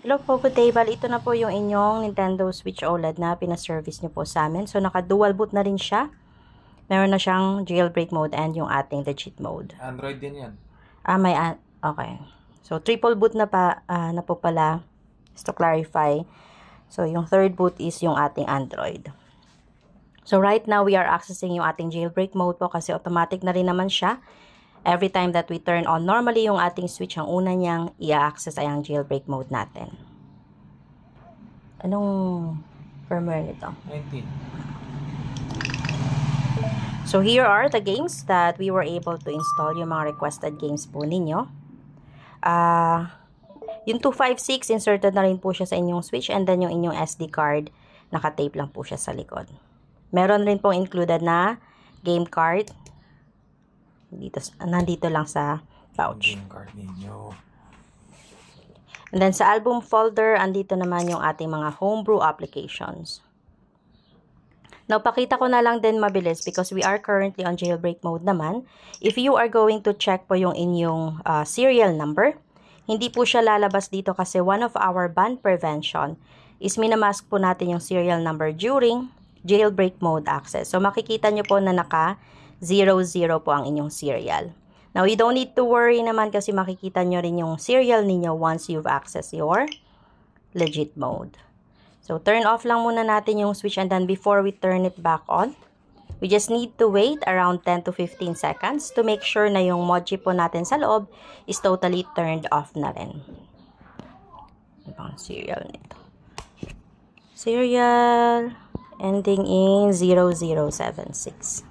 Hello po, good day. Bali, ito na po yung inyong Nintendo Switch OLED na pinaservice nyo po sa amin. So, naka-dual boot na rin siya. Meron na siyang jailbreak mode and yung ating legit mode. Android din yan. Okay. So, triple boot na po pala. Just to clarify. So, yung third boot is yung ating Android. So, right now, we are accessing yung ating jailbreak mode po kasi automatic na rin naman siya. Every time that we turn on normally yung ating switch, ang una niyang i-access ay ang jailbreak mode natin. Anong firmware nito? 19. So here are the games that we were able to install, yung mga requested games po ninyo. Yung 256, inserted na rin po siya sa inyong switch, and then yung inyong SD card, naka-tape lang po siya sa likod. Meron rin pong included na game card. Nandito lang sa pouch. Game card ninyo. And then sa album folder, andito naman yung ating mga homebrew applications. Now, pakita ko na lang din mabilis because we are currently on jailbreak mode naman. If you are going to check po yung inyong serial number, hindi po siya lalabas dito kasi one of our ban prevention is minamask po natin yung serial number during jailbreak mode access. So, makikita nyo po na naka 00 po ang inyong serial. Now, you don't need to worry naman kasi makikita nyo rin yung serial ninyo once you've accessed your legit mode. So, turn off lang muna natin yung switch and then before we turn it back on, we just need to wait around 10 to 15 seconds to make sure na yung mod chip po natin sa loob is totally turned off na rin. Ibang serial nito. Serial ending in 0076.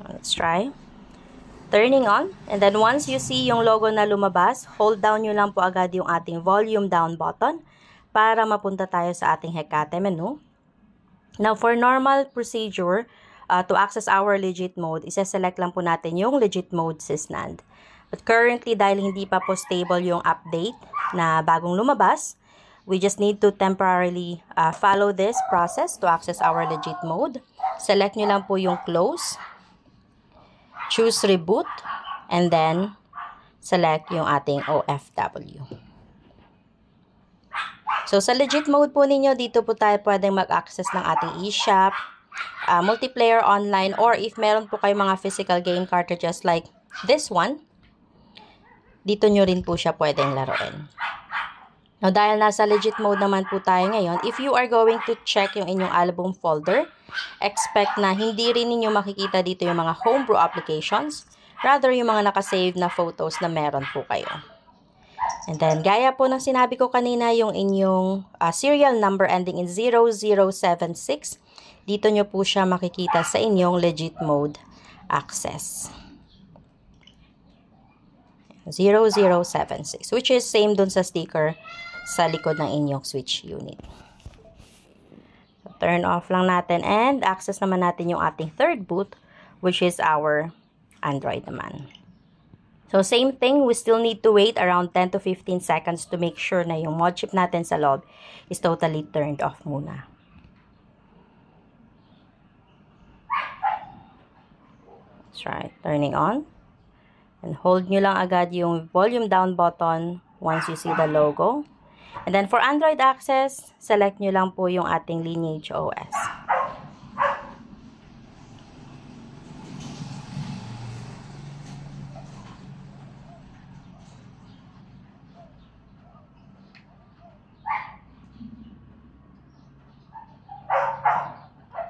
Let's try. Turning on. And then once you see yung logo na lumabas, hold down nyo lang po agad yung ating volume down button para mapunta tayo sa ating Hecate menu. Now, for normal procedure, to access our legit mode, isa-select lang po natin yung legit mode sysnand. But currently, dahil hindi pa po stable yung update na bagong lumabas, we just need to temporarily follow this process to access our legit mode. Select nyo lang po yung close. Choose reboot, and then select yung ating OFW. So, sa legit mode po ninyo, dito po tayo pwedeng mag-access ng ating eShop, multiplayer online, or if meron po kayo mga physical game cartridges like this one, dito nyo rin po siya pwedeng laruin. Now, dahil nasa legit mode naman po tayo ngayon, if you are going to check yung inyong album folder, expect na hindi rin ninyo makikita dito yung mga homebrew applications, rather yung mga nakasave na photos na meron po kayo. And then, gaya po ng sinabi ko kanina, yung inyong serial number ending in 0076, dito nyo po siya makikita sa inyong legit mode access. 0076, which is same dun sa sticker sa likod ng inyong switch unit. So, turn off lang natin and access naman natin yung ating third boot, which is our Android naman. So, same thing, we still need to wait around 10 to 15 seconds to make sure na yung mod chip natin sa loob is totally turned off muna. Let's try turning on. And hold nyo lang agad yung volume down button once you see the logo. And then for Android access, select nyo lang po yung ating Lineage OS.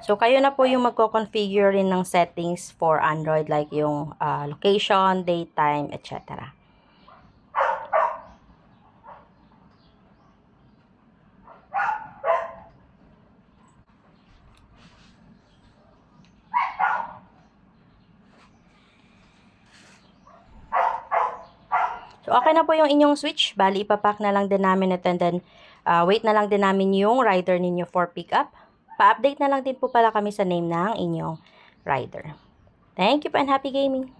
So, kayo na po yung magko-configure rin ng settings for Android like yung location, daytime, etc. So, okay na po yung inyong switch. Bali, ipapack na lang din namin ito and then wait na lang din namin yung rider ninyo for pickup. Pa-update na lang din po pala kami sa name ng inyong rider. Thank you po and happy gaming!